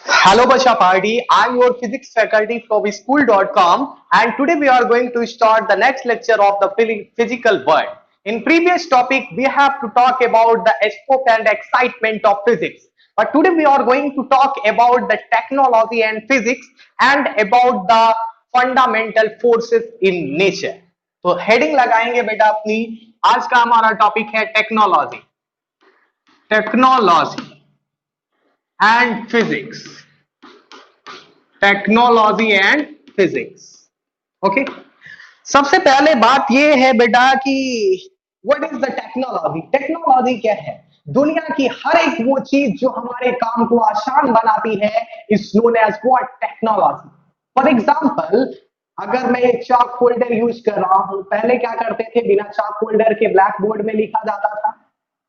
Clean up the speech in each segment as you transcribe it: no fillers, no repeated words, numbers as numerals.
Hello Basha Party, I'm your physics faculty from school.com and today we are going to start the next lecture of the physical world. In previous topic, we have to talk about the scope and excitement of physics. But today we are going to talk about the technology and physics and about the fundamental forces in nature. तो heading लगाएंगे बेटा अपनी आज का हमारा topic है technology technology and physics technology and physics okay सबसे पहले बात यह है बेटा कि what is the technology technology क्या है दुनिया की हर एक वो चीज जो हमारे काम को आसान बनाती है is known as what technology for example अगर मैं एक चाक होल्डर यूज कर रहा हूं पहले क्या करते थे बिना चाक होल्डर के ब्लैक बोर्ड में लिखा जाता था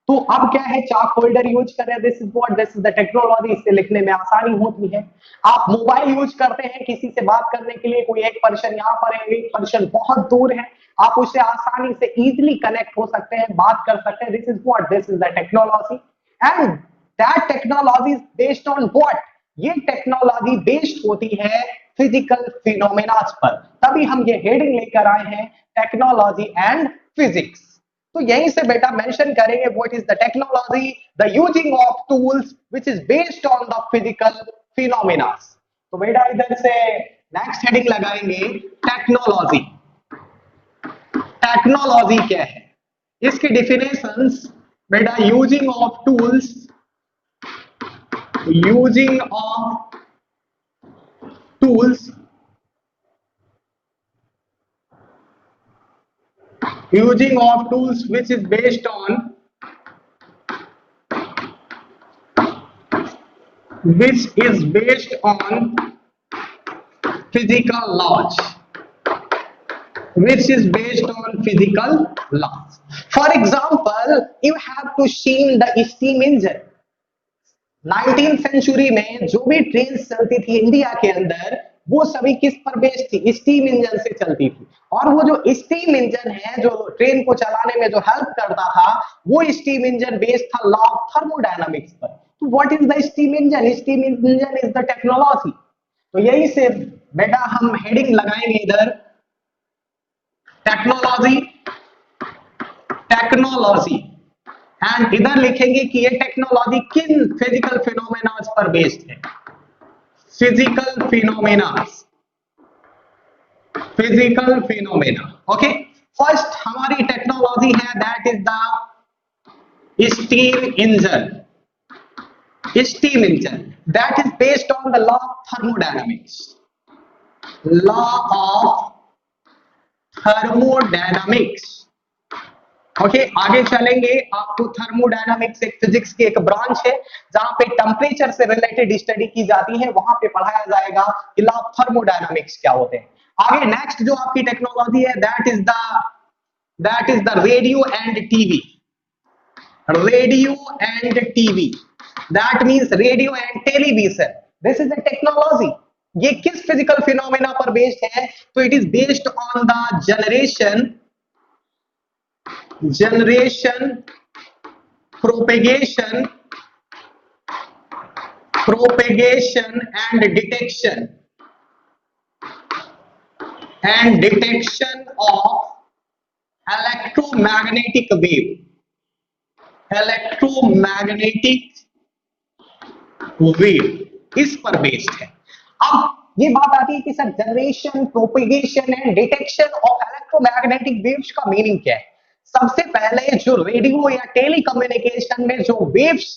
तो अब क्या है चाक होल्डर यूज कर रहे हैं दिस इज द टेक्नोलॉजी इससे लिखने में आसानी होती है आप मोबाइल यूज करते हैं किसी से बात करने के लिए कोई एक पर्सन यहाँ पर है एक पर्सन बहुत दूर है आप उससे आसानी से इजीली कनेक्ट हो सकते हैं बात कर सकते हैं this is the technology and that technology based on what ये टेक्नोलॉजी बेस्ड होती है फिजिकल फिनोमेना पर तभी हम ये हेडिंग लेकर आए हैं टेक्नोलॉजी एंड फिजिक्स तो यहीं से बेटा मेंशन करेंगे what is the technology the using of tools which is based on the physical phenomena तो बेटा इधर से नेक्स्ट हेडिंग लगाएंगे टेक्नोलॉजी टेक्नोलॉजी क्या है इसकी डिफिनेशंस बेटा using of tools using of tools using of tools which is based on physical laws which is based on physical laws for example you have to see the steam engine 19th century में जो भी train चलती थी India के अंदर वो सभी किस पर बेस्ड थी स्टीम इंजन से चलती थी और वो जो स्टीम इंजन है जो ट्रेन को चलाने में जो हेल्प करता था वो स्टीम इंजन बेस्ड था लॉ ऑफ थर्मोडायनामिक्स पर तो what is the steam engine is the technology तो यही से बेटा हम हेडिंग लगाएंगे इधर टेक्नोलॉजी टेक्नोलॉजी एंड इधर लिखेंगे कि ये टेक्नोलॉजी किन फिजिकल फिनोमेनास पर बेस्ड है फिजिकल फिनोमेना ओके फर्स्ट हमारी टेक्नोलॉजी है that is the steam engine that is based on the law of thermodynamics okay आगे चलेंगे आपको थर्मोडायनामिक्स एक फिजिक्स की एक ब्रांच है जहां पे टेम्परेचर से रिलेटेड स्टडी की जाती है वहां पे पढ़ाया जाएगा कि लॉ ऑफ थर्मोडायनामिक्स क्या होते हैं आगे नेक्स्ट जो आपकी टेक्नोलॉजी है that is the radio and TV that means radio and television this is the technology ये किस फिजिकल फिनोमेना पर बेस्ड है तो it is based on the generation propagation and detection of electromagnetic wave इस पर based है अब ये बात आती है कि sir generation propagation and detection of electromagnetic waves का मीनिंग क्या है सबसे पहले जो रेडियो या टेलीकम्युनिकेशन में जो वेव्स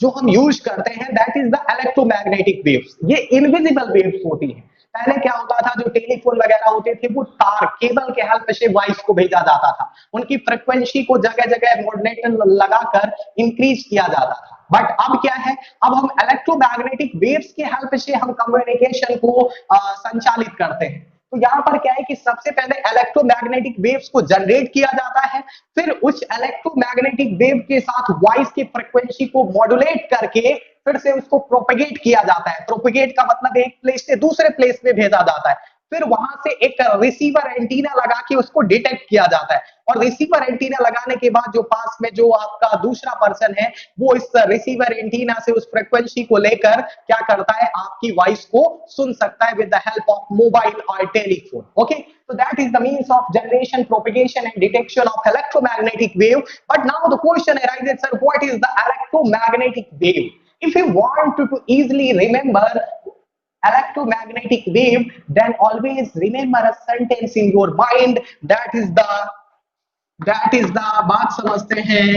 जो हम यूज करते हैं that is the electromagnetic waves ये इनविजिबल वेव्स होती हैं पहले क्या होता था जो टेलीफोन वगैरह होते थे वो तार केबल के हेल्प से वॉइस को भेजा जाता था उनकी फ्रीक्वेंसी को जगह जगह मॉड्यूलेटर लगाकर इंक्रीज किया जाता था बट अब क्या है अब हम इलेक्ट्रोमैग्नेटिक वेव्स के हेल्प से हम कम्युनिकेशन को संचालित करते हैं तो यहाँ पर क्या है कि सबसे पहले इलेक्ट्रोमैग्नेटिक वेव्स को जनरेट किया जाता है फिर उस इलेक्ट्रोमैग्नेटिक वेव के साथ वॉइस की फ्रीक्वेंसी को मॉड्यूलेट करके फिर से उसको प्रोपेगेट किया जाता है प्रोपेगेट का मतलब एक प्लेस से दूसरे प्लेस में भेजा जाता है फिर वहां से एक रिसीवर एंटीना लगा के उसको डिटेक्ट किया जाता है, और रिसीवर एंटीना लगाने के बाद जो पास में जो आपका दूसरा पर्सन है वो इस रिसीवर एंटीना से उस फ्रीक्वेंसी को लेकर क्या करता है, आपकी वॉइस को सुन सकता है with the help of mobile और telephone. Okay, so that is the means of generation, propagation and detection of electromagnetic wave. But now the question arises, sir, what is the electromagnetic wave? If you want to easily remember electromagnetic wave, then always remember a sentence in your mind, that is the बात समझते हैं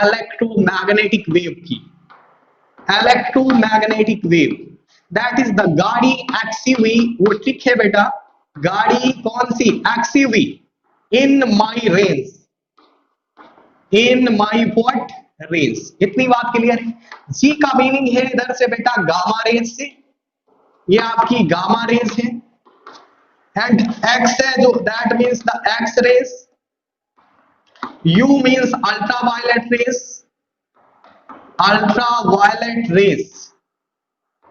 electromagnetic wave की। Electromagnetic wave that is the गाड़ी XUV, वो trick है बेटा, गाड़ी कौन सी, XUV, in my range, in my what range. इतनी बात क्लियर है। जी का मीनिंग है इधर से बेटा गामा रेंज से, ये आपकी गामा रेंज है, एंड एक्स है जो that means the X rays, U means ultraviolet rays, ultraviolet rays,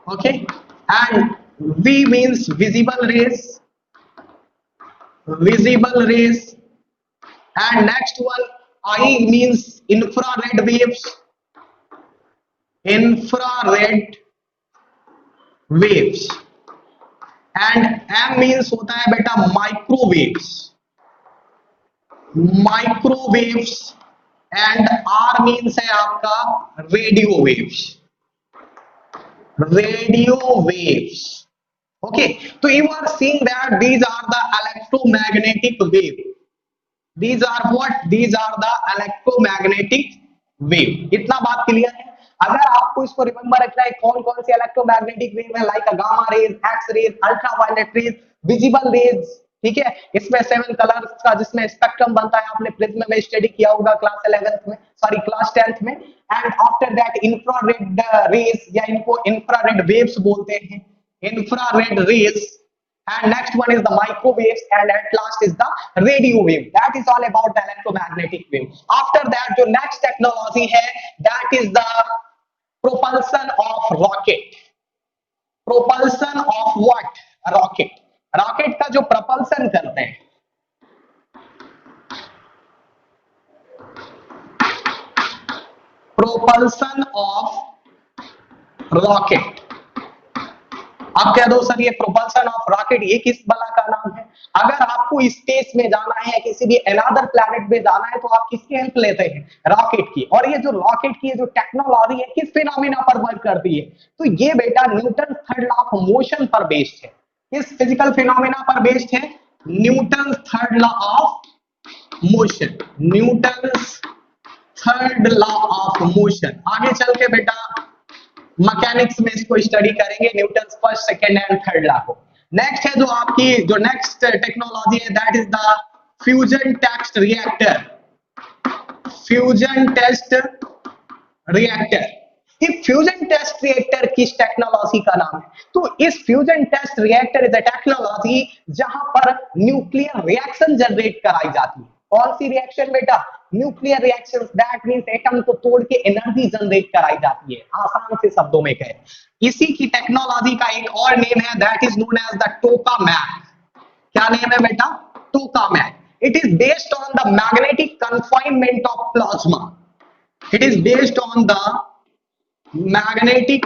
okay, and V means visible rays, and next one I means infrared waves, and M means होता है बेटा microwaves, and R means है आपका radio waves. Okay, तो you are seeing that these are the electromagnetic wave, these are what, these are the electromagnetic wave. इतना बात clear है। अगर आपको इसको रिमेंबर रखना है कौन कौन सी इलेक्ट्रोमैग्नेटिक वेव है, like gamma rays, X rays, ultraviolet rays, visible rays, ठीक है। इसमें 7 कलर्स का जिसमें स्पेक्ट्रम बनता है, आपने प्रिज्म में स्टडी किया होगा क्लास 11th में, सॉरी क्लास 10th में। And after that infrared rays, या इनको इंफ्रारेड वेव्स बोलते हैं, infrared rays, and next one is the microwaves, and at last is the radio wave. That is all about the electromagnetic wave. After that जो next technology है, that is the propulsion of rocket. Propulsion of what? Rocket. Rocket का जो propulsion करते हैं, propulsion of rocket. आप कह दो sir ये प्रोपल्सन ऑफ रॉकेट ये किस बला का नाम है? अगर आपको स्पेस में जाना है, किसी भी अनदर प्लैनेट में जाना है, तो आप किसकी हेल्प लेते हैं? रॉकेट की। और ये जो रॉकेट की जो टेक्नोलॉजी है किस फिनोमेना पर वर्क करती है? तो ये बेटा Newton third law of motion पर बेस्ड है। किस फिजिकल फिनोमेना पर बेस्ड है? Newton third law of motion, Newton third law of motion. आगे चल के बेटा मैकेनिक्स में इसको स्टडी करेंगे, Newton first, second and third law को। नेक्स्ट है जो आपकी जो नेक्स्ट टेक्नोलॉजी है, that is the fusion test reactor. Fusion test reactor, ये फ्यूजन टेस्ट रिएक्टर किस टेक्नोलॉजी का नाम है? तो इस fusion test reactor is a technology जहां पर न्यूक्लियर रिएक्शन जनरेट कराई जाती है। कौन सी रिएक्शन बेटा? Nuclear reactions, that means atom को तोड़ के एनर्जी जनरेट कराई जाती है, आसान से शब्दों में कहें। इसी की टेक्नोलॉजी का एक और नेम है, that is known as the tokamak. क्या नेम है बेटा? Tokamak. It is based on the magnetic confinement of plasma. It is based on the magnetic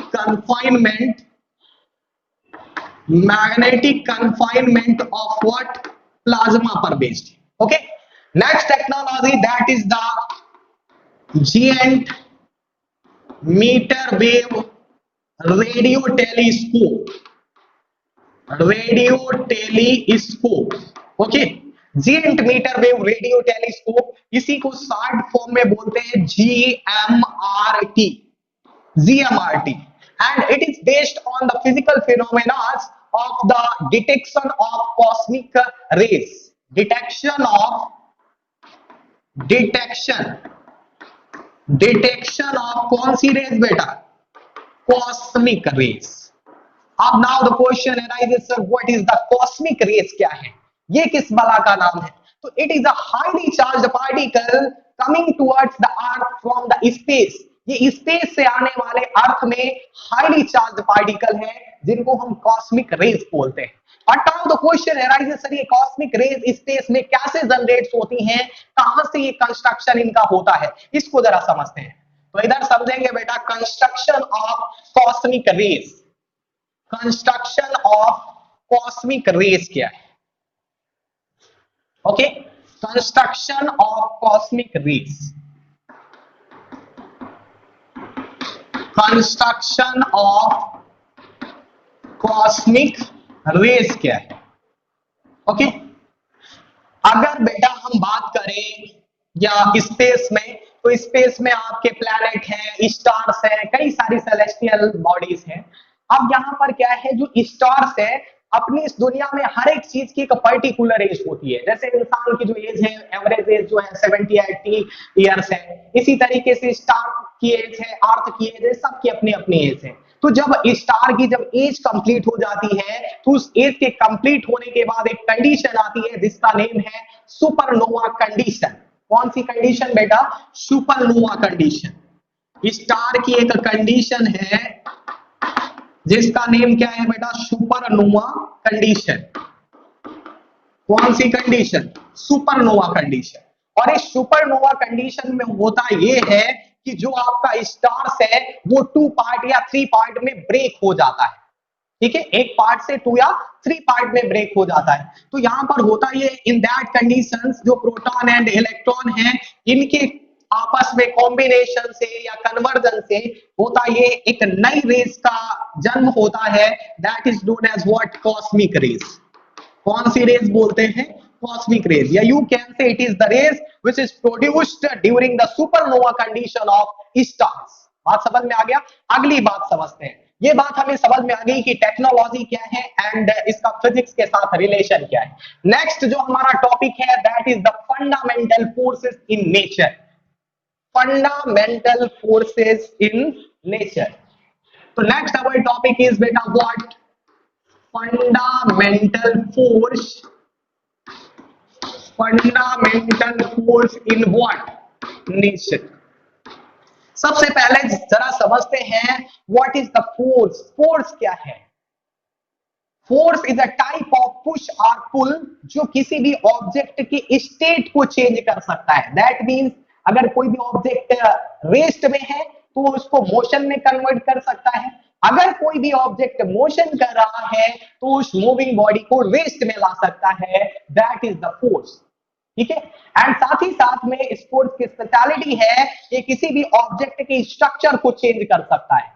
confinement of what? Plasma per based. Okay, next technology, that is the giant meter wave radio telescope. Okay, giant meter wave radio telescope, इसी को short form में बोलते हैं GMRT, and it is based on the physical phenomena of the detection of cosmic rays. Detection of कौन सी rays बेटा? Cosmic rays. अब now the question arises, sir, what is the cosmic rays? क्या है ये, किस बला का नाम है? तो it is a highly charged particle coming towards the earth from the space. ये स्पेस से आने वाले अर्थ में हाईली चार्ज पार्टिकल हैं जिनको हम कॉस्मिक रेज बोलते हैं। But now the question arises, sir ये कॉस्मिक रेज स्पेस में कैसे जनरेट होती हैं, कहां से ये कंस्ट्रक्शन इनका होता है, इसको जरा समझते हैं। तो इधर समझेंगे बेटा construction of cosmic rays. Construction of cosmic rays क्या है? Okay, construction of cosmic rays. Construction of cosmic rays क्या है? ओके, अगर बेटा हम बात करें या स्पेस में, तो स्पेस में आपके प्लैनेट हैं, स्टार्स हैं, कई सारी सेलेस्टियल बॉडीज हैं। अब यहाँ पर क्या है, जो स्टार्स है अपनी इस दुनिया में हर एक चीज की एक पर्टिकुलर एज होती है। जैसे इंसान की जो एज है, एवरेज एज जो है 70-80 ईयर्स है, इसी तरीके से स्टार की एज है, अर्थ की एज है, सबकी अपनी अपनी एज है। तो जब स्टार की जब एज कंप्लीट हो जाती है, तो उस एज के कंप्लीट होने के बाद एक कंडीशन आती है जिसका नेम है सुपरनोवा कंडीशन। कौन सी कंडीशन बेटा? Supernova condition. स्टार की एक कंडीशन है जिसका नेम क्या है बेटा? Supernova condition. कौन सी कंडीशन? Supernova condition. और इस सुपरनोवा कंडीशन में होता यह है कि जो आपका स्टार्स है वो 2 पार्ट या 3 पार्ट में ब्रेक हो जाता है। ठीक है, एक पार्ट से 2 या 3 पार्ट में ब्रेक हो जाता है। तो यहां पर होता ये, इन दैट कंडीशंस जो प्रोटॉन एंड इलेक्ट्रॉन है, इनके आपस में कॉम्बिनेशन से या कन्वर्जन से होता ये एक नई रेस का जन्म होता है, that is known as what? Cosmic rays. कौन सी रेस बोलते हैं? कॉस्मिक रेस, या you can say it is the rays which is produced during the supernova condition of stars. बात समझ में आ गया? अगली बात समझते हैं। ये बात हमें समझ में आ गई कि टेक्नोलॉजी क्या है एंड इसका फिजिक्स के साथ रिलेशन क्या है। नेक्स्ट जो हमारा टॉपिक है that is the fundamental forces in nature. Fundamental forces in nature. तो नेक्स्ट अवर टॉपिक इज बेटा what? Fundamental force. Fundamental force in what? Nature. सबसे पहले जरा समझते हैं what is the force. Force क्या है? Force is a type of push और पुल जो किसी भी ऑब्जेक्ट की स्टेट को चेंज कर सकता है। दैट मींस अगर कोई भी ऑब्जेक्ट रेस्ट में है तो उसको मोशन में कन्वर्ट कर सकता है। अगर कोई भी ऑब्जेक्ट मोशन कर रहा है तो उस मूविंग बॉडी को रेस्ट में ला सकता है। That is the force. ठीक है, एंड साथ ही साथ में स्पोर्ट्स की स्पेशलिटी है कि किसी भी ऑब्जेक्ट के स्ट्रक्चर को चेंज कर सकता है।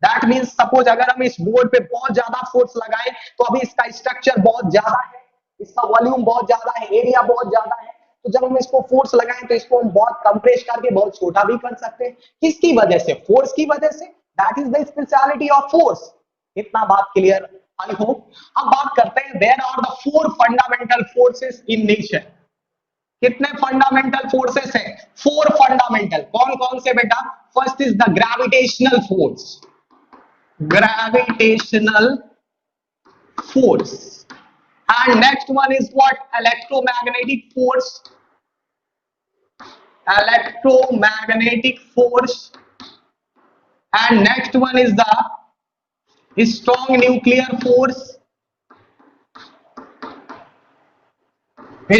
दैट मींस सपोज अगर हम इस बोर्ड पे बहुत ज्यादा फोर्स लगाएं तो अभी इसका स्ट्रक्चर बहुत ज्यादा है, इसका वॉल्यूम बहुत ज्यादा है, एरिया बहुत ज्यादा है, तो जब हम इसको फोर्स लगाएं तो इसको हम बहुत कंप्रेस करके बहुत छोटा भी कर सकते हैं। किसकी वजह से? फोर्स की वजह से। That is the speciality of force. इतना बात क्लियर? I hope. अब बात करते हैं there are the 4 fundamental forces in nature. कितने फंडामेंटल फोर्सेस हैं? 4 फंडामेंटल। कौन कौन से बेटा? First is the gravitational force. Gravitational force, and next one is what? Electromagnetic force. Electromagnetic force, and next one is the strong nuclear force.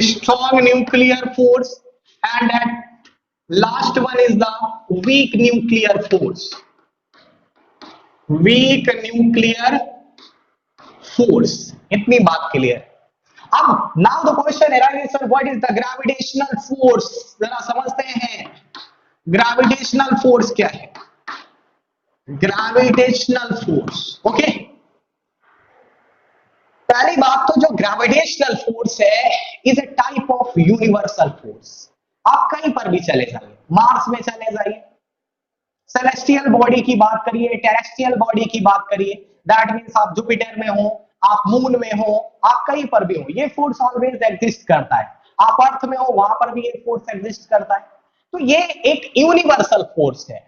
Strong nuclear force, and that last one is the weak nuclear force. Weak nuclear force. इतनी बात clear. अब now the question arises, sir what is the gravitational force? जरा समझते हैं gravitational force क्या है। Gravitational force, okay. पहली बात तो जो ग्रेविटेशनल फोर्स है is a type of universal force. आप कहीं पर भी चले जाइए, मार्स में चले जाइए, सेलेस्टियल बॉडी की बात करिए, टेरेस्ट्रियल बॉडी की बात करिए, दैट मींस आप जुपिटर में हो, आप मून में हो, आप कहीं पर भी हो, ये फोर्स ऑलवेज एग्जिस्ट करता है। आप अर्थ में हो, वहां पर भी ये फोर्स एग्जिस्ट करता है। तो ये एक यूनिवर्सल फोर्स है।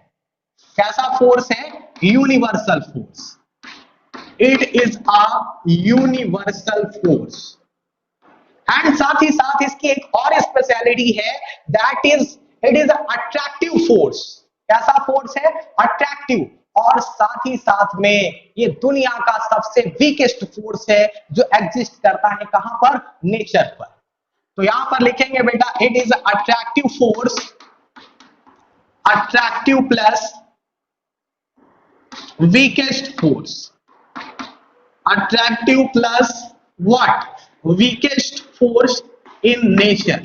कैसा फोर्स है? Universal force. It is a universal force. And साथ ही साथ इसकी एक और स्पेशलिटी है, that is it is attractive force. कैसा फोर्स है? अट्रैक्टिव। और साथ ही साथ में ये दुनिया का सबसे वीकेस्ट फोर्स है जो एग्जिस्ट करता है कहां पर, नेचर पर। तो यहां पर लिखेंगे बेटा, it is attractive force, attractive plus weakest force, attractive plus what, weakest force in nature,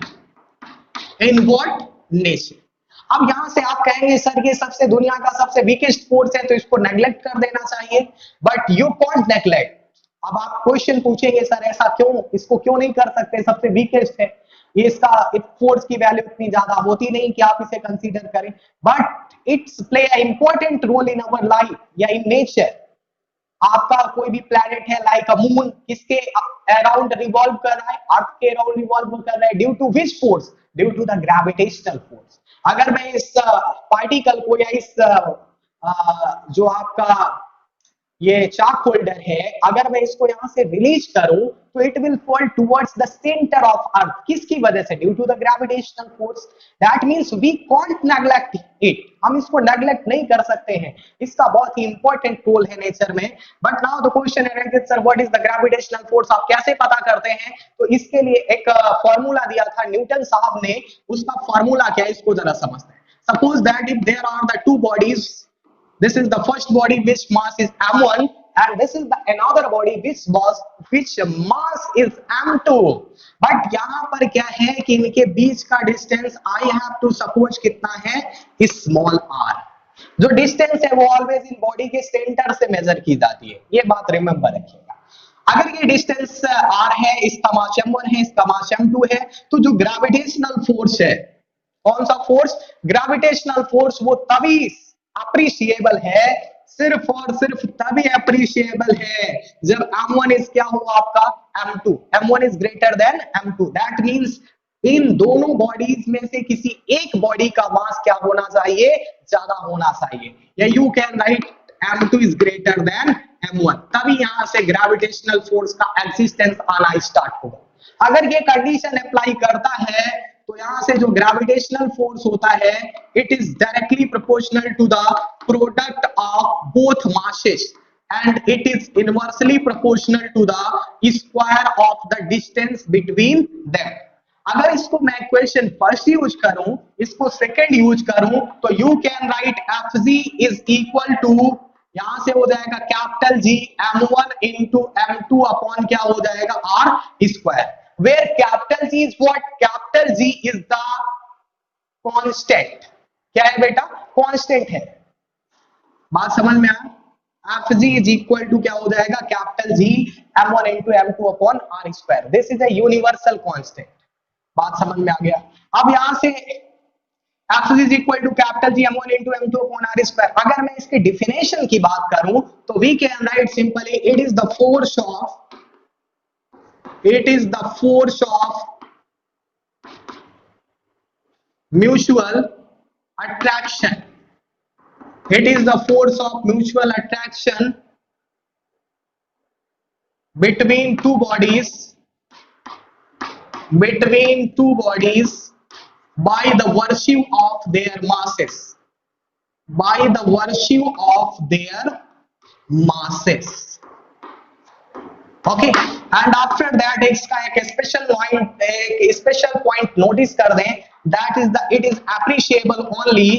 in what, nature. अब यहां से आप कहेंगे सर ये सबसे दुनिया का सबसे वीकेस्ट फोर्स है तो इसको नेग्लेक्ट कर देना चाहिए, बट यू कॉन्ट नेग्लेक्ट। अब आप क्वेश्चन पूछेंगे सर ऐसा क्यों, इसको क्यों नहीं कर सकते, सबसे वीकेस्ट है ये, इसका फोर्स की वैल्यू इतनी ज्यादा होती नहीं कि आप इसे कंसीडर करें, but it's play a important role in our life या इन नेचर। आपका कोई भी प्लैनेट है लाइक अ मून, किसके अराउंड रिवॉल्व कर रहा है, अर्थ के अराउंड रिवॉल्व कर रहा है, due to which force, due to the gravitational force. अगर मैं इस पार्टिकल को या इस जो आपका ये चाक होल्डर है, अगर मैं इसको यहां से रिलीज करूं तो it will fall towards the centre of earth, किसकी वजह से, due to the gravitational force. That means we can't neglect it, हम इसको नेग्लेक्ट नहीं कर सकते हैं, इसका बहुत ही इंपॉर्टेंट रोल है नेचर में। बट नाउ द क्वेश्चन है sir what is the gravitational force, आप कैसे पता करते हैं, तो इसके लिए एक फॉर्मूला दिया था न्यूटन साहब ने, उसका फॉर्मूला क्या है इसको जरा समझते हैं। Suppose that if there are the two bodies, this is the first body which mass is m1 and this is the another body which mass is m2, but यहां पर क्या है कि इनके बीच का distance I have to suppose कितना है, small r। जो डिस्टेंस है वो ऑलवेज इन बॉडी के सेंटर से मेजर की जाती है, ये बात रिमेंबर रखिएगा। अगर ये डिस्टेंस r है, इसका मास m1 है, इसका मास m2 है, तो जो ग्रेविटेशनल फोर्स है, कौन सा फोर्स, ग्रेविटेशनल फोर्स, वो तभी अप्रिशिएबल है, सिर्फ और सिर्फ तभी अप्रिशिएबल है जब m1 इज क्या हुआ आपका m2, m1 is greater than m2। That means in दोनों बॉडीज में से किसी एक बॉडी का मास क्या होना चाहिए, ज्यादा होना चाहिए, या you can right m2 is greater then m1, तभी यहां से ग्रेविटेशनल फोर्स का एग्जिस्टेंस आना स्टार्ट होगा। अगर ये कंडीशन अप्लाई करता है तो यहां से जो ग्रेविटेशनल फोर्स होता है it is directly proportional to the product of both masses and it is inversely proportional to the square of the distance between them. अगर इसको मैं इक्वेशन फर्स्ट यूज करूं, इसको सेकंड यूज करूं, तो you can write F G is equal to, यहां से हो जाएगा capital G m1 into m2 upon क्या हो जाएगा r square, where capital G is what, capital G is the constant। क्या है बेटा, कांस्टेंट है, बात समझ में आया। F G is equal to क्या हो जाएगा, capital G m1 into m2 upon r square, this is a universal constant, बात समझ में आ गया। अब यहां से F G is equal to capital G m1 into m2 upon r square, अगर मैं इसके डिफिनेशन की बात करूं तो we can write simply it is the force of, it is the force of mutual attraction, it is the force of mutual attraction between two bodies, between two bodies by the virtue of their masses, by the virtue of their masses, okay. And after that इसका एक special point notice कर दें, that is the it is appreciable only,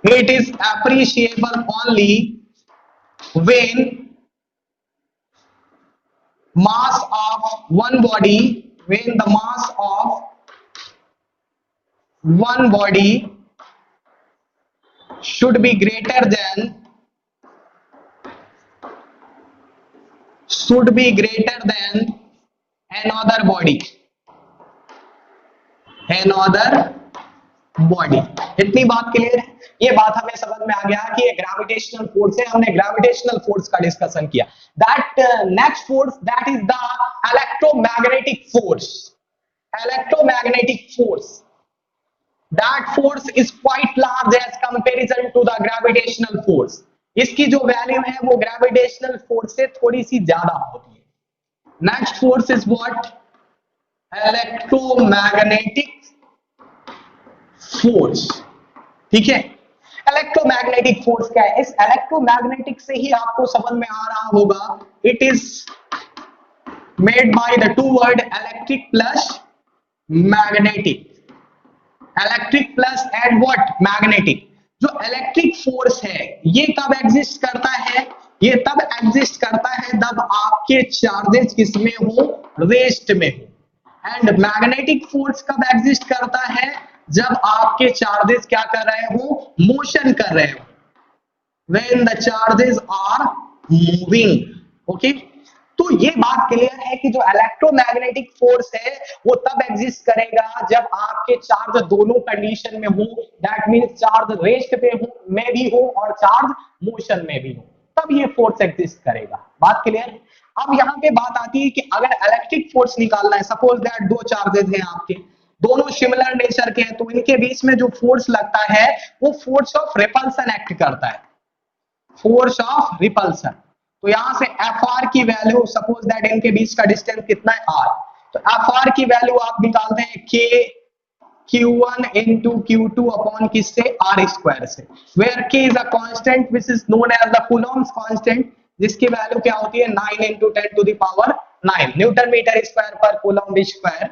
it is appreciable only when mass of one body, when the mass of one body should be greater than another body, इतनी बात clear है। ये बात हमें समझ में आ गया कि ये ग्रेविटेशनल फोर्स है, हमने ग्रेविटेशनल फोर्स का डिस्कशन किया। That next force that is the electromagnetic force, electromagnetic force, that force is quite large as comparison to the gravitational force, इसकी जो वैल्यू है वो ग्रेविटेशनल फोर्स से थोड़ी सी ज्यादा होती है। Next force is what, electromagnetic force, ठीक है। इलेक्ट्रोमैग्नेटिक फोर्स क्या है? इस इलेक्ट्रोमैग्नेटिक से ही आपको समझ में आ रहा होगा, it is made by the two word electric plus magnetic. Electric plus and what? Magnetic. जो इलेक्ट्रिक फोर्स है ये कब एग्जिस्ट करता है? ये तब एग्जिस्ट करता है जब आपके चार्जेस किसमें हो? रेस्ट में हो। एंड मैग्नेटिक फोर्स कब एग्जिस्ट करता है? जब आपके चार्जेस क्या कर रहे हो? मोशन कर रहे हो। when the charges are moving। Okay, तो ये बात क्लियर है कि जो इलेक्ट्रोमैग्नेटिक फोर्स है वो तब एग्जिस्ट करेगा जब आपके चार्ज दोनों कंडीशन में हो। दैट मींस चार्ज रेस्ट पे हो में भी हो और चार्ज मोशन में भी हो, तब ये फोर्स एग्जिस्ट करेगा। बात क्लियर है? अब यहाँ पे बात आती है कि अगर इलेक्ट्रिक फोर्स निकालना है, सपोज दैट दो चार्जेस हैं आपके, दोनों सिमिलर नेचर के हैं, तो इनके बीच में जो फोर्स लगता है वो फोर्स ऑफ रिपल्सन एक्ट करता है। Force of repulsion. तो यहां से एफ आर की वैल्यू, सपोज दैट इनके बीच का डिस्टेंस कितना है? आर। तो एफ आर की वैल्यू आप निकालते हैं के Q1 into Q2 अपॉन किससे? आर स्क्वायर से, where K is a constant which is known as the Coulomb's constant, जिसकी वैल्यू क्या होती है? 9 into 10 to the power 9 newton metre square पर coulomb square.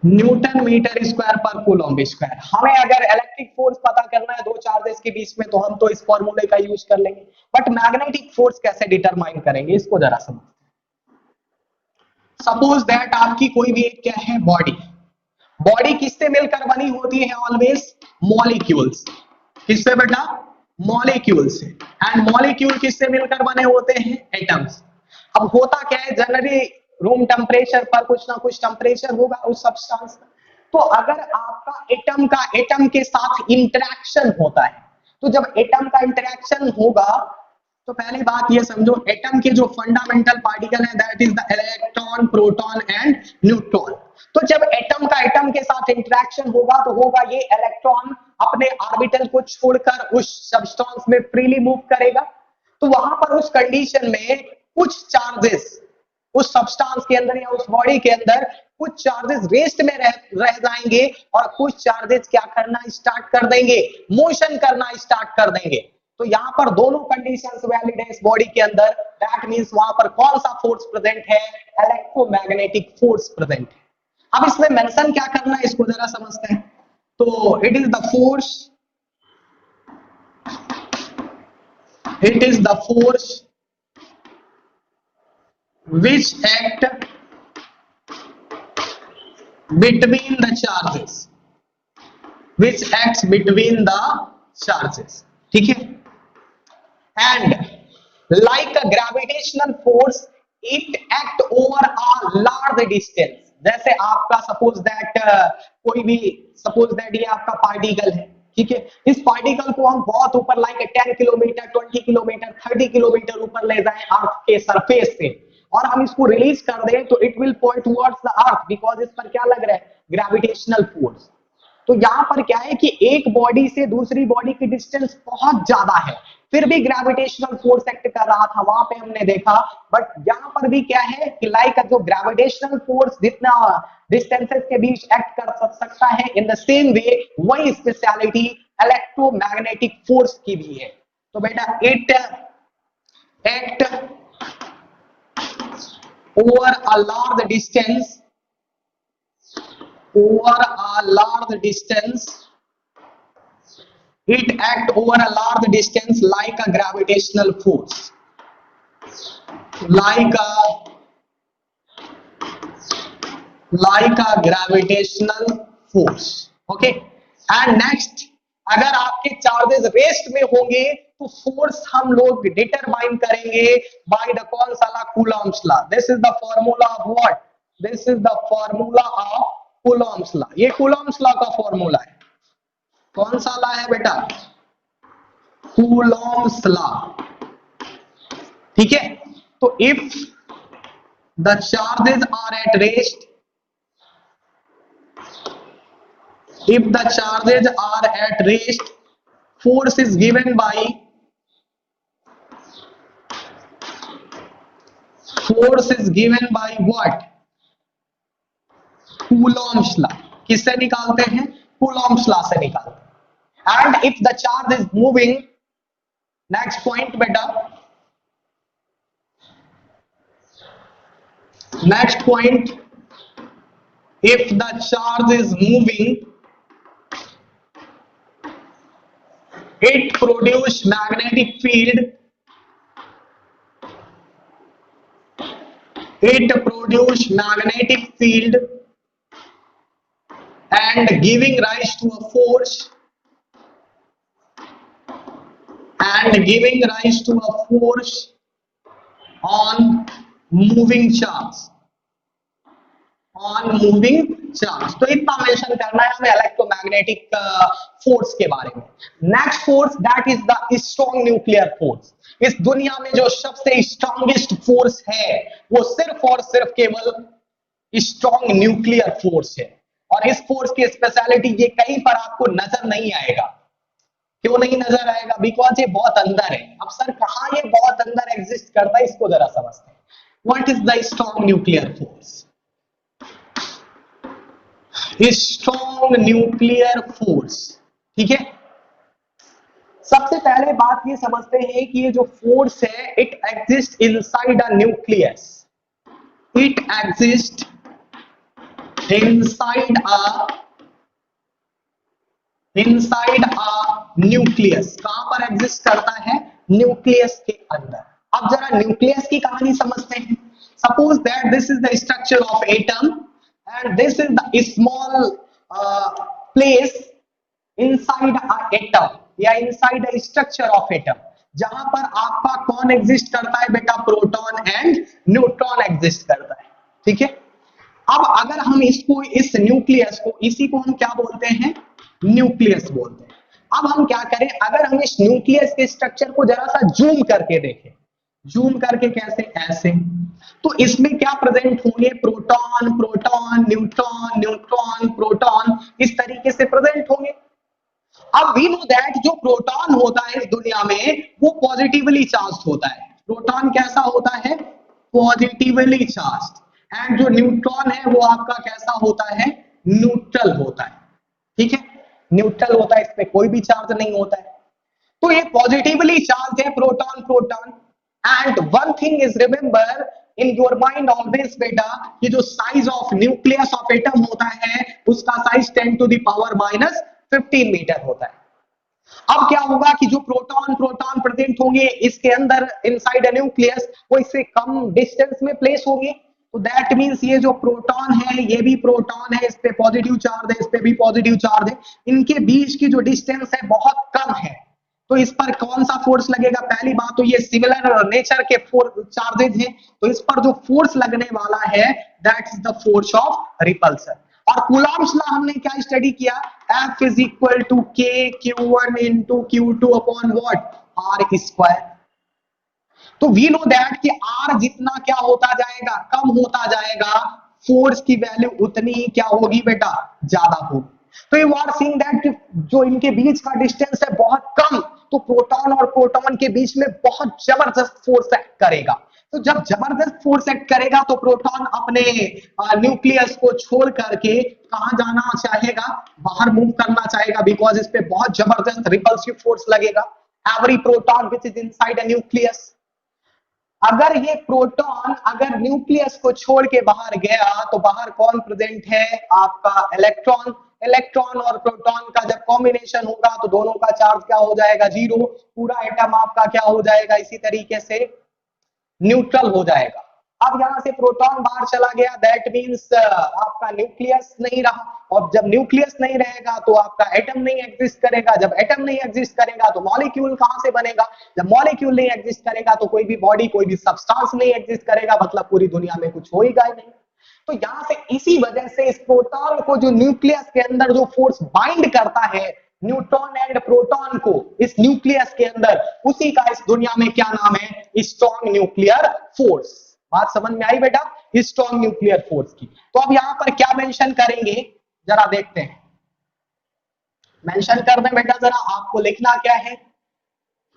Newton metre square पर coulomb square. हमें अगर इलेक्ट्रिक फोर्स पता करना है दो चार्जेस के बीच में, तो हम तो इस फॉर्मूले का यूज कर लेंगे, बट मैग्नेटिक फोर्स कैसे डिटरमाइन करेंगे इसको जरा समझते हैं। सपोज दैट आपकी कोई भी एक क्या है? बॉडी। बॉडी किससे मिलकर बनी होती है? Always molecules. किससे बेटा? मॉलिक्यूल से। एंड मॉलिक्यूल किससे मिलकर बने होते हैं? एटम्स। अब होता क्या है, जनरली रूम टेम्परेचर पर कुछ ना कुछ टेम्परेचर होगा उस सब्सटेंस का। तो अगर आपका एटम के साथ इंटरेक्शन होता है, तो जब एटम का इंटरेक्शन होगा तो पहली बात ये समझो, एटम के जो फंडामेंटल पार्टिकल है that is the electron, proton and neutron. तो जब एटम का एटम के साथ इंटरेक्शन होगा तो होगा ये इलेक्ट्रॉन अपने ऑर्बिटल को छोड़कर उस सब्सटेंस में फ्रीली मूव करेगा। तो वहां पर उस कंडीशन में कुछ चार्जेस उस सब्सटेंस के अंदर या उस बॉडी के अंदर कुछ चार्जेस रेस्ट में रह जाएंगे और कुछ चार्जेस क्या करना स्टार्ट कर देंगे? मोशन करना स्टार्ट कर देंगे। तो यहां पर दोनों कंडीशंस वैलिड है इस बॉडी के अंदर। दैट मींस वहां पर कौन सा फोर्स प्रेजेंट है? इलेक्ट्रोमैग्नेटिक फोर्स प्रेजेंट है। अब इसमें मेंशन क्या करना है इसको जरा समझते हैं। तो it is the force which act between the charges, which acts between the charges। ठीक है। and like a gravitational force it act over a large distance। जैसे आपका सपोज दैट कोई भी, सपोज दैट ये आपका पार्टिकल है, ठीक है, इस पार्टिकल को हम बहुत ऊपर लाइक 10 किलोमीटर, 20 किलोमीटर, 30 किलोमीटर ऊपर ले जाएं अर्थ के सरफेस से, और हम इसको रिलीज कर दें तो it will point towards the earth, because इस पर क्या लग रहा है? Gravitational force. तो यहां पर क्या है कि एक बॉडी से दूसरी बॉडी की डिस्टेंस बहुत ज्यादा है, फिर भी ग्रेविटेशनल फोर्स एक्ट कर रहा था, वहां पे हमने देखा। बट यहां पर भी क्या है कि लाइक जो ग्रेविटेशनल फोर्स जितना डिस्टेंसेस के बीच एक्ट कर सकता है, इन द सेम वे वही स्पेशलिटी इलेक्ट्रोमैग्नेटिक फोर्स की भी है। तो बेटा it act over a large distance, it act over a large distance like a gravitational force, like a gravitational force। okay, and next अगर आपके चार्जेस रेस्ट में होंगे तो फोर्स हम लोग डिटरमाइन करेंगे बाय द कौन सा law? Coulomb's law. This is the formula of what? This is the formula of Coulomb's law. ये कूलॉम्स लॉ का फॉर्मूला है। कौन सा लॉ है बेटा? Coulomb's law. ठीक है। तो if the charges are at rest, if the charges are at rest, force is given by what? Coulomb's law। किससे निकालते हैं? Coulomb's law से निकालते हैं। and if the charge is moving, next point beta, next point, if the charge is moving, it produce magnetic field, it produce magnetic field and giving rise to a force, and giving rise to a force on moving charge, on moving charge. तो इतना mention करना है हमें electromagnetic force के बारे में। Next force that is the strong nuclear force. इस दुनिया में जो सबसे स्ट्रॉन्गेस्ट फोर्स है वो सिर्फ और सिर्फ केवल स्ट्रॉन्ग न्यूक्लियर फोर्स है। और इस फोर्स की स्पेशलिटी ये कहीं पर आपको नजर नहीं आएगा। क्यों नहीं नजर आएगा? बिकॉज ये बहुत अंदर है। अब सर कहां ये बहुत अंदर एग्जिस्ट करता है, इसको जरा समझते हैं। What is the strong nuclear force? Strong nuclear force, ठीक है। सबसे पहले बात ये समझते हैं कि ये जो फोर्स है it exist inside a nucleus, it exist inside a nucleus. कहां पर एग्जिस्ट करता है? न्यूक्लियस के अंदर। अब जरा न्यूक्लियस की कहानी समझते हैं। Suppose that this is the structure of atom and this is the small place inside a atom या inside a structure of atom, जहां पर आपका कौन एग्जिस्ट करता है बेटा? प्रोटॉन एंड न्यूट्रॉन एग्जिस्ट करता है, ठीक है। अब अगर हम इसको, इस न्यूक्लियस को, इसी को हम क्या बोलते हैं? न्यूक्लियस बोलते हैं। अब हम क्या करें, अगर हम इस न्यूक्लियस के स्ट्रक्चर को जरा सा जूम करके देखें, जूम करके कैसे? ऐसे। तो इसमें क्या प्रेजेंट होंगे? Proton, proton, neutron, neutron, proton, इस तरीके से प्रेजेंट होंगे। अब वी नो दैट जो प्रोटॉन होता है इस दुनिया में वो पॉजिटिवली चार्ज होता है। प्रोटॉन कैसा होता है? Positively charge. एंड जो न्यूट्रॉन है वो आपका कैसा होता है? न्यूट्रल होता है, ठीक है। न्यूट्रल होता है, इस पे कोई भी चार्ज नहीं होता है। तो ये पॉजिटिवली चार्ज है proton, proton. And one thing is remember in your mind always बेटा, कि जो size of nucleus of atom होता है उसका साइज 10⁻⁻15 मीटर होता है। अब क्या होगा कि जो प्रोटॉन, प्रोटॉन प्रेजेंट होंगे इसके अंदर इनसाइड अ न्यूक्लियस, वो इससे कम डिस्टेंस में प्लेस होंगे। तो दैट मींस ये जो प्रोटॉन है ये भी प्रोटॉन है, इस पे पॉजिटिव चार्ज है, इस पे भी पॉजिटिव चार्ज है, इनके बीच की जो डिस्टेंस है बहुत कम है। तो इस पर कौन सा फोर्स लगेगा? पहली बात तो ये सिमिलर नेचर के चार्जेज हैं, तो इस पर जो फोर्स लगने वाला है that is the force of repulsion. और कूलॉम्स लॉ हमने क्या स्टडी किया? F इज इक्वल टू के Q1 into Q2 upon what? R square. तो वी नो दैट कि R जितना क्या होता जाएगा? कम होता जाएगा, फोर्स की वैल्यू उतनी ही क्या होगी बेटा? ज्यादा होगी। तो यू आर सीइंग दैट जो इनके बीच का डिस्टेंस है बहुत कम, तो प्रोटॉन और प्रोटॉन के बीच में बहुत जबरदस्त फोर्स एक्ट करेगा। तो जब जबरदस्त फोर्स एक्ट करेगा तो प्रोटॉन अपने न्यूक्लियस को छोड़ करके कहां जाना चाहेगा? बाहर मूव करना चाहेगा, बिकॉज इस पे बहुत जबरदस्त रिपल्सिव फोर्स लगेगा। Every proton which is inside a nucleus, अगर ये प्रोटॉन अगर न्यूक्लियस को छोड़ के बाहर गया तो बाहर कौन प्रेजेंट है? आपका इलेक्ट्रॉन। इलेक्ट्रॉन और प्रोटॉन का जब कॉम्बिनेशन होगा तो दोनों का चार्ज क्या हो जाएगा? जीरो। पूरा एटम आपका क्या हो जाएगा? इसी तरीके से न्यूट्रल हो जाएगा। अब यहां से प्रोटॉन बाहर चला गया, दैट मींस आपका न्यूक्लियस नहीं रहा। और जब न्यूक्लियस नहीं रहेगा तो आपका एटम नहीं एग्जिस्ट करेगा। जब एटम नहीं एग्जिस्ट करेगा तो मॉलिक्यूल कहां से बनेगा? जब मॉलिक्यूल नहीं एग्जिस्ट करेगा तो कोई भी बॉडी, कोई भी सब्सटेंस नहीं एग्जिस्ट करेगा, मतलब पूरी दुनिया में कुछ होएगा ही नहीं। तो यहां से इसी वजह से इस प्रोटॉन को जो न्यूक्लियस के अंदर जो फोर्स बाइंड करता है न्यूट्रॉन एंड प्रोटॉन को इस न्यूक्लियस के अंदर, उसी का इस दुनिया में क्या नाम है? Strong nuclear force. बात समझ में आई बेटा? स्ट्रॉन्ग न्यूक्लियर फोर्स की। तो अब यहां पर क्या मेंशन करेंगे जरा देखते हैं। मेंशन कर दें बेटा जरा, आपको लिखना क्या है?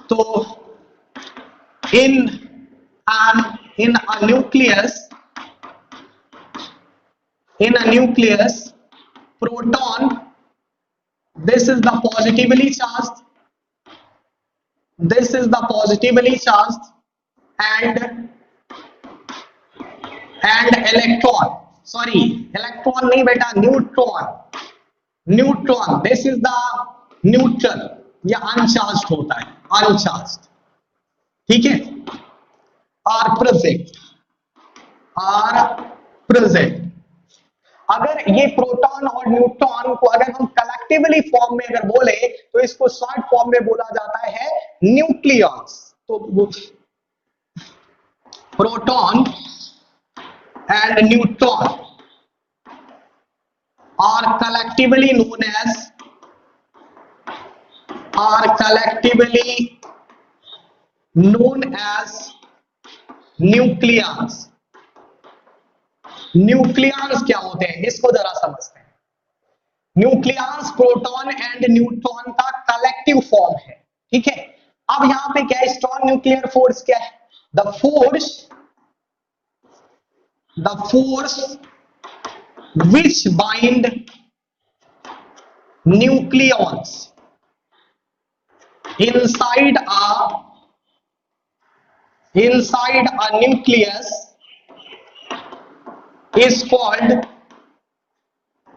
तो in a nucleus, in a nucleus, proton This is the positively charged. This is the positively charged, and electron. Sorry, electron नहीं बेटा, neutron. Neutron, this is the neutral. या अनचार्ज होता है, अनचार्ज. ठीक है. Are present. Are present. अगर ये proton और न्यूट्रॉन को अगर हम कलेक्टिवली फॉर्म में अगर बोले तो इसको शॉर्ट फॉर्म में बोला जाता है न्यूक्लियस. तो proton and neutron are collectively known as nucleus. Nucleus क्या होते हैं इसको जरा समझते हैं. न्यूक्लियस प्रोटॉन एंड न्यूट्रॉन का कलेक्टिव फॉर्म है. ठीक है. अब यहां पे क्या है, स्ट्रॉन्ग न्यूक्लियर फोर्स क्या है? The force which bind nucleons inside a nucleus is called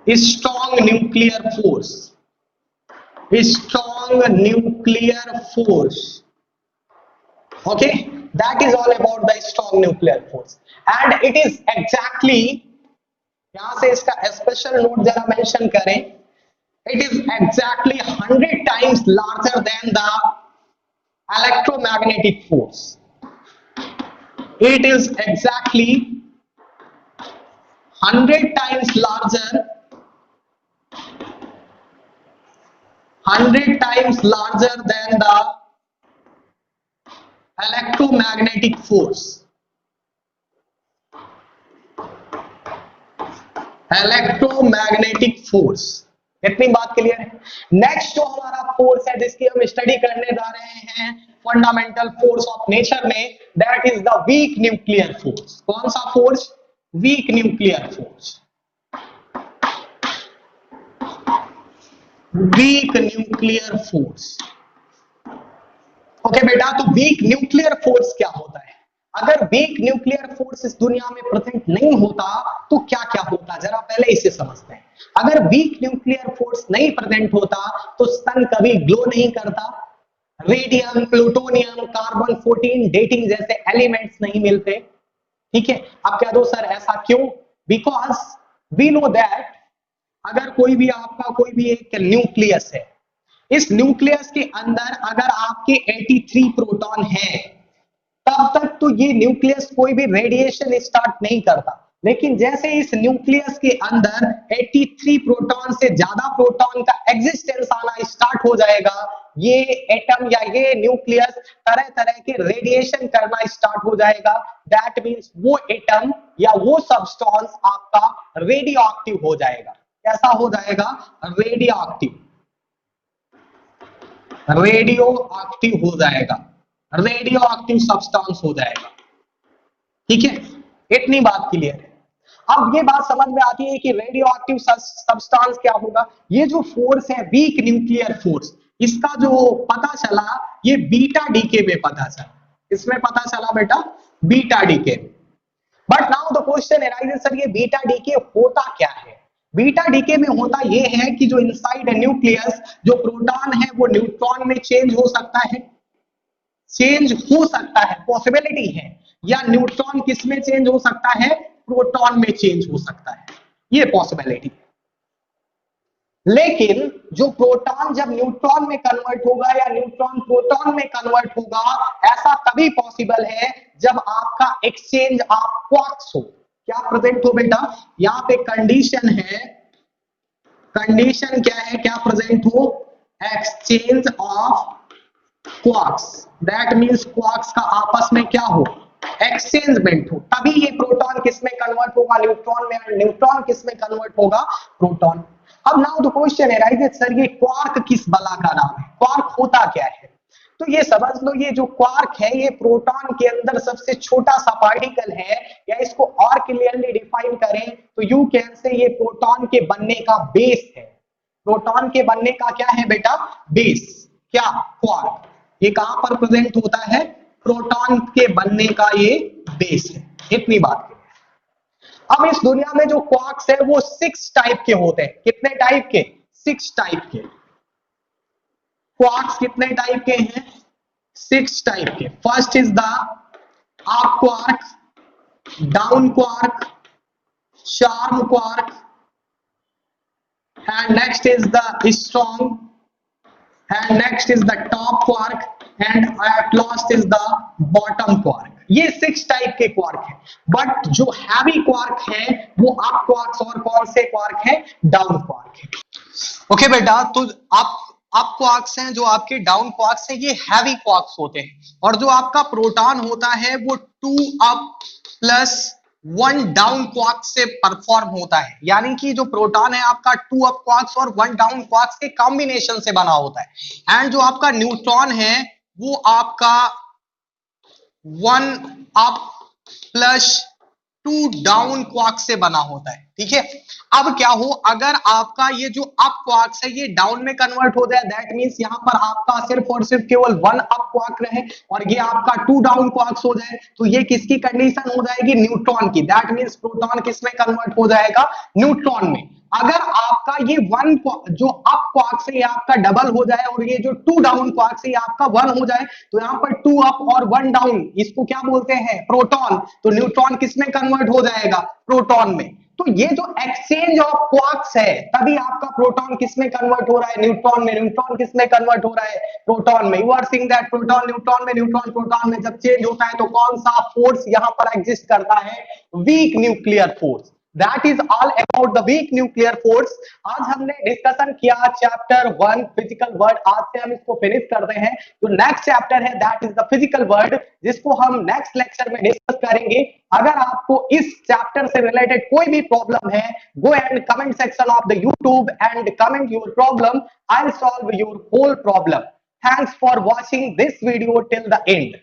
strong nuclear force. Strong nuclear force. Okay, that is all about the strong nuclear force, and it is exactly, यहां से इसका special note जरा mention करें, it is exactly 100 times larger than the electromagnetic force. It is exactly 100 times larger, 100 times larger than the electromagnetic force. Electromagnetic force. इतनी बात clear है. Next जो हमारा फोर्स है जिसकी हम स्टडी करने जा रहे हैं फंडामेंटल फोर्स ऑफ नेचर में, that is the weak nuclear force. कौन सा force? Weak nuclear force. Weak nuclear force. Okay बेटा, तो वीक न्यूक्लियर फोर्स क्या होता है? अगर वीक न्यूक्लियर फोर्स इस दुनिया में प्रेजेंट नहीं होता तो क्या क्या होता, जरा पहले इसे समझते हैं. अगर वीक न्यूक्लियर फोर्स नहीं प्रेजेंट होता तो सन कभी ग्लो नहीं करता, रेडियम, प्लूटोनियम, कार्बन 14 डेटिंग जैसे एलिमेंट्स नहीं मिलते. ठीक है. अब क्या दो सर ऐसा क्यों? बिकॉज वी नो दैट अगर कोई भी आपका कोई भी एक न्यूक्लियस है, इस न्यूक्लियस के अंदर अगर आपके 83 प्रोटॉन हैं, तब तक तो ये न्यूक्लियस कोई भी रेडिएशन स्टार्ट नहीं करता. लेकिन जैसे इस न्यूक्लियस के अंदर 83 प्रोटॉन से ज्यादा प्रोटॉन का एग्जिस्टेंस आना स्टार्ट हो जाएगा, ये एटम या ये न्यूक्लियस तरह तरह के रेडिएशन करना स्टार्ट हो जाएगा. दैट मींस वो एटम या वो सब्सटेंस आपका रेडियो एक्टिव हो जाएगा. कैसा हो जाएगा? Radio active. रेडियो एक्टिव हो जाएगा, रेडियो एक्टिव सब्सटेंस हो जाएगा. ठीक है. इतनी बात क्लियर है. अब ये बात समझ में आती है कि रेडियो एक्टिव सब्सटेंस क्या होगा. ये जो फोर्स है वीक न्यूक्लियर फोर्स, इसका जो पता चला ये बीटा डीके में पता चला. इसमें पता चला बेटा beta decay. But now the question arises, sir ये बीटा डीके होता क्या है? बीटा डीके में होता ये है कि जो इनसाइड न्यूक्लियस जो प्रोटॉन है वो न्यूट्रॉन में चेंज हो सकता है, चेंज हो सकता है, पॉसिबिलिटी है. या न्यूट्रॉन किस में चेंज हो सकता है? प्रोटॉन में चेंज हो सकता है, ये पॉसिबिलिटी. लेकिन जो प्रोटॉन जब न्यूट्रॉन में कन्वर्ट होगा या न्यूट्रॉन प्रोटॉन में कन्वर्ट होगा, ऐसा तभी पॉसिबल है जब आपका एक्सचेंज ऑफ क्वार्क्स हो. क्या प्रेजेंट हो बेटा? यहां पे कंडीशन है, कंडीशन क्या है, क्या प्रेजेंट हो? Exchange of quarks. That means quarks का आपस में क्या हो? एक्सचेंजमेंट हो. तभी ये प्रोटॉन किस में कन्वर्ट होगा? न्यूट्रॉन में. न्यूट्रॉन किस में कन्वर्ट होगा? प्रोटॉन. अब now the question arises, sir ये क्वार्क किस बला का नाम है? क्वार्क होता क्या है? तो ये समझ लो, ये जो क्वार्क है ये प्रोटॉन के अंदर सबसे छोटा सा पार्टिकल है, या इसको और क्लियरली डिफाइन करें तो यू कैन से ये प्रोटॉन के बनने का बेस है. प्रोटॉन के बनने का क्या है बेटा, बेस, क्या, क्वार्क। ये कहां पर प्रेजेंट होता है, प्रोटॉन के बनने का ये बेस है। इतनी बात है। अब इस दुनिया में जो क्वार्क्स है वो 6 टाइप के होते हैं। कितने टाइप के, 6 टाइप के। क्वार्क्स कितने टाइप के हैं, 6 टाइप के। First is the up quark, down quark, sharp quark, and next is the strong, and next is the top quark, and at last is the bottom quark। ये 6 type के quark है। But जो heavy quark है वो up quarks और कौन से quark है, डाउन क्वार्क है। ओके बेटा, तो अप क्वार्क्स हैं जो आपके, डाउन क्वार्क्स हैं ये हैवी क्वार्क्स होते हैं। और जो आपका प्रोटॉन होता है वो 2 अप प्लस 1 डाउन क्वार्क से परफॉर्म होता है। यानी कि जो प्रोटॉन है आपका 2 अप क्वार्क्स और 1 डाउन क्वार्क्स के कॉम्बिनेशन से बना होता है। एंड जो आपका न्यूट्रॉन है वो आपका 1 अप प्लस 2 डाउन क्वार्क से बना होता है। ठीक है, अब क्या हो, अगर आपका ये जो अप क्वार्क्स है ये डाउन में कन्वर्ट हो जाए, दैट मींस यहां पर आपका सिर्फ और सिर्फ केवल 1 अप क्वार्क रहे और ये आपका 2 डाउन क्वार्क्स हो जाए, तो ये किसकी कंडीशन हो जाएगी, न्यूट्रॉन की। दैट मींस प्रोटॉन किस में कन्वर्ट हो जाएगा, न्यूट्रॉन में। अगर आपका ये 1 जो अप क्वार्क से आपका डबल हो जाए और ये जो 2 डाउन क्वार्क से आपका 1 हो जाए, तो यहाँ पर 2 अप और 1 डाउन, इसको क्या बोलते हैं, प्रोटॉन। तो न्यूट्रॉन किस में कन्वर्ट हो जाएगा, प्रोटॉन में। तो ये जो एक्सचेंज ऑफ क्वार्क्स है तभी आपका प्रोटॉन किस में कन्वर्ट हो रहा है, न्यूट्रॉन में। न्यूट्रॉन किस में कन्वर्ट हो रहा है, प्रोटॉन में। You are seeing that proton neutron में, न्यूट्रॉन प्रोटॉन में जब चेंज होता है तो कौन सा फोर्स यहां पर एग्जिस्ट करता है, weak nuclear force. That is all about the weak nuclear force। आज हमने डिस्कशन किया चैप्टर 1 फिजिकल वर्ल्ड। आज से हम इसको फिनिश करते हैं। जो नेक्स्ट चैप्टर है that is the physical world, जिसको हम नेक्स्ट लेक्चर में डिस्कस करेंगे। अगर आपको इस चैप्टर से रिलेटेड कोई भी प्रॉब्लम है, go and comment section of the YouTube and comment your problem. I will solve your whole problem. Thanks for watching this video till the and.